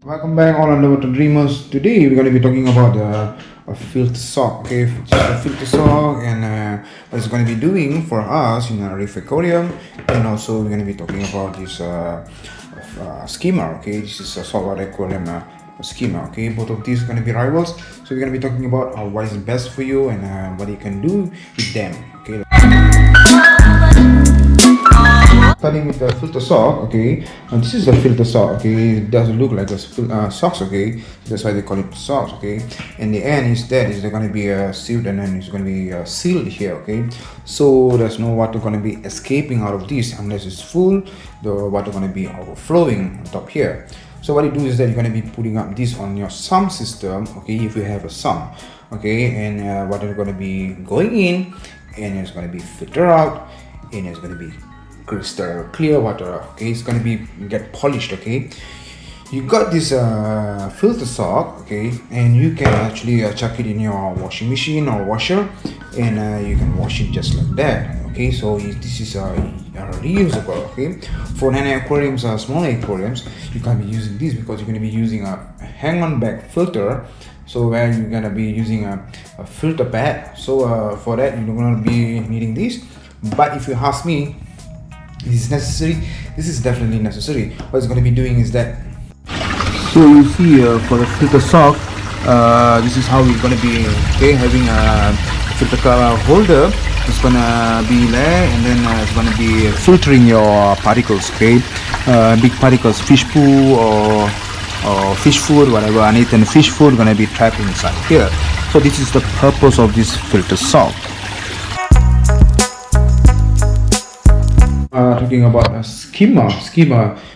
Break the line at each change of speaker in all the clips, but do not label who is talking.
Welcome back all underwater dreamers. Today we're going to be talking about a filter sock. Okay, it's a filter sock and what it's going to be doing for us in a reef aquarium, and also we're going to be talking about this skimmer. Okay, this is a saltwater aquarium skimmer. Okay, both of these are going to be rivals, so we're going to be talking about what is best for you and what you can do with them. Okay, starting with the filter sock. Okay, and this is the filter sock. Okay, it doesn't look like a socks. Okay, that's why they call it socks. Okay, in the end is that is going to be sealed, and then it's going to be sealed here. Okay, so there's no water going to be escaping out of this unless it's full. The water going to be overflowing on top here. So what you do is that you're going to be putting up this on your sump system. Okay, if you have a sump. Okay, and water is going to be going in, and it's going to be filtered out, and it's going to be crystal clear water. Okay, it's going to be get polished. Okay, you got this filter sock. Okay, and you can actually chuck it in your washing machine or washer, and you can wash it just like that. Okay, so this is reusable. Okay, for nano aquariums, small aquariums, you can be using this because you're going to be using a hang-on back filter. So where you're going to be using a filter pad. So for that you're going to be needing this. But if you ask me, this is necessary. This is definitely necessary. What it's going to be doing is that, so you see for the filter sock, this is how we're going to be having a filter holder. It's going to be there, and then it's going to be filtering your particles. Okay, big particles, fish poo or fish food, whatever, uneaten fish food going to be trapped inside here. So this is the purpose of this filter sock. Talking about a skimmer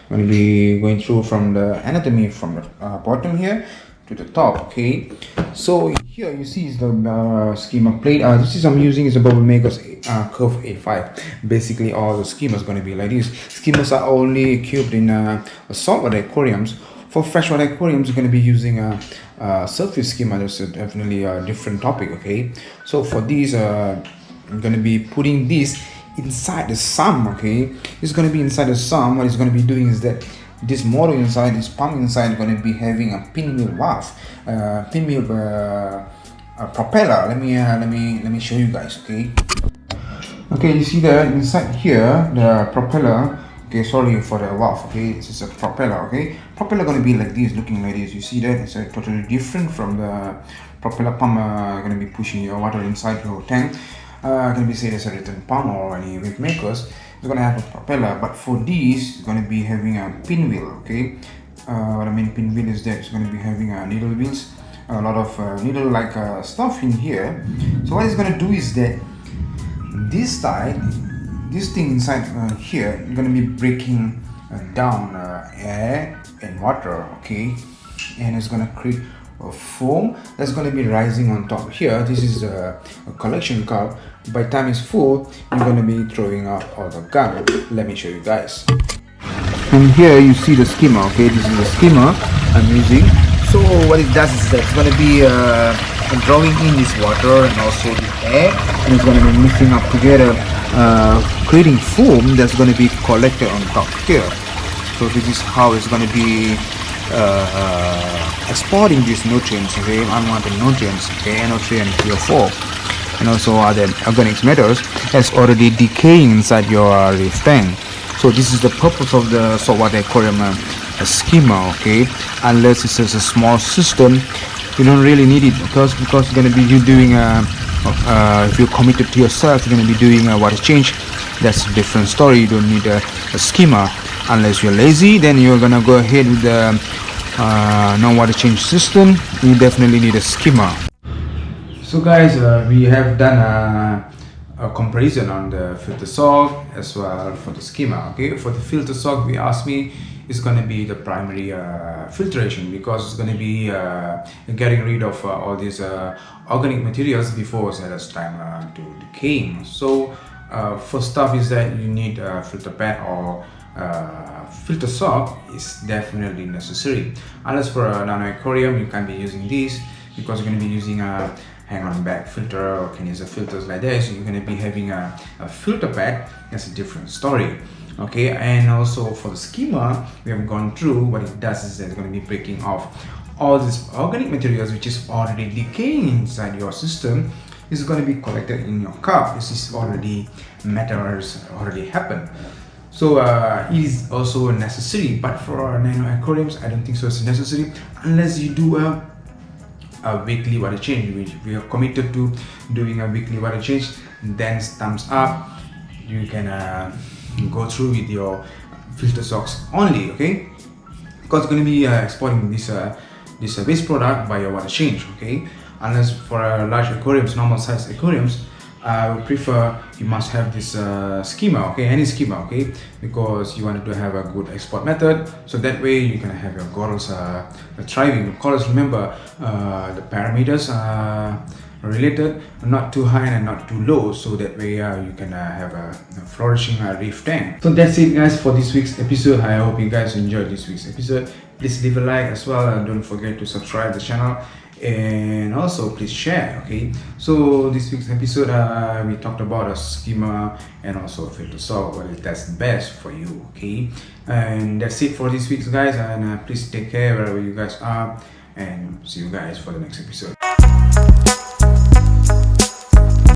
going to be going through from the anatomy from the bottom here to the top. Okay, so here you see is the skimmer plate. This is I'm using is a Bubble Maker's curve A5. Basically all the skimmers going to be like this. Skimmers are only equipped in saltwater aquariums. For freshwater aquariums, you're going to be using a surface skimmer. That's definitely a different topic. Okay, so for these I'm going to be putting this inside the sump. Okay, it's going to be inside the sump. What it's going to be doing is that this motor inside, this pump inside, is going to be having a pinwheel valve, pinwheel propeller. Let me show you guys. Okay, you see that inside here the propeller. Okay, sorry for the valve. Okay, this is a propeller. Okay, propeller going to be like this, looking like this. You see that it's totally different from the propeller pump going to be pushing your water inside your tank. Can be said as a return pump or any wave makers. It's going to have a propeller, but for this it's going to be having a pinwheel. Okay, what I mean pinwheel is that it's going to be having needle wheels, a lot of needle like stuff in here. So what it's going to do is that this side, this thing inside here is going to be breaking down air and water. Okay, and it's going to create a foam that's going to be rising on top here. This is a collection cup. By the time it's full, you're going to be throwing out all the gunk. Let me show you guys. And here you see the skimmer. Okay, this is the skimmer I'm using. So what it does is that it's going to be drawing in this water and also the air, and it's going to be mixing up together, creating foam that's going to be collected on top here. So this is how it's going to be exporting these nutrients, okay, unwanted nutrients, okay, NO3 and CO4, and also other organic matters that's already decaying inside your reef tank. So this is the purpose of the saltwater aquarium skimmer. Okay, unless it's a small system, you don't really need it because you're going to be doing if you're committed to yourself, you're going to be doing water change. That's a different story. You don't need a skimmer. Unless you're lazy, then you're gonna go ahead with the no water change system. You definitely need a skimmer. So guys, we have done a comparison on the filter sock as well for the skimmer. Okay, for the filter sock, we asked me it's going to be the primary filtration, because it's going to be getting rid of all these organic materials before it has time to decaying. So first step is that you need a filter pad or filter sock is definitely necessary. Unless for a nano aquarium, you can be using this because you're going to be using a hang-on back filter or can use a filters like this. So you're going to be having a filter pad. That's a different story. Okay, and also for the skimmer, we have gone through. What it does is that it's going to be breaking off all these organic materials which is already decaying inside your system. Is going to be collected in your cup. This is already matters already happened. So it is also necessary, but for nano aquariums, I don't think so it's necessary unless you do a weekly water change. We are committed to doing a weekly water change. Then thumbs up. You can go through with your filter socks only, okay? Because it's going to be exporting this waste product by your water change, okay? Unless for large aquariums, normal size aquariums, I would prefer you must have this skimmer, okay, any skimmer, okay, because you wanted to have a good export method, so that way you can have your corals thriving. Corals, remember, the parameters are related, not too high and not too low, so that way you can have a flourishing reef tank. So that's it, guys, for this week's episode. I hope you guys enjoyed this week's episode. Please leave a like as well, and don't forget to subscribe to the channel, and also please share. Okay, so this week's episode we talked about a skimmer and also a filter sock. Well, that's best for you. Okay, and that's it for this week, guys, and please take care wherever you guys are, and see you guys for the next episode.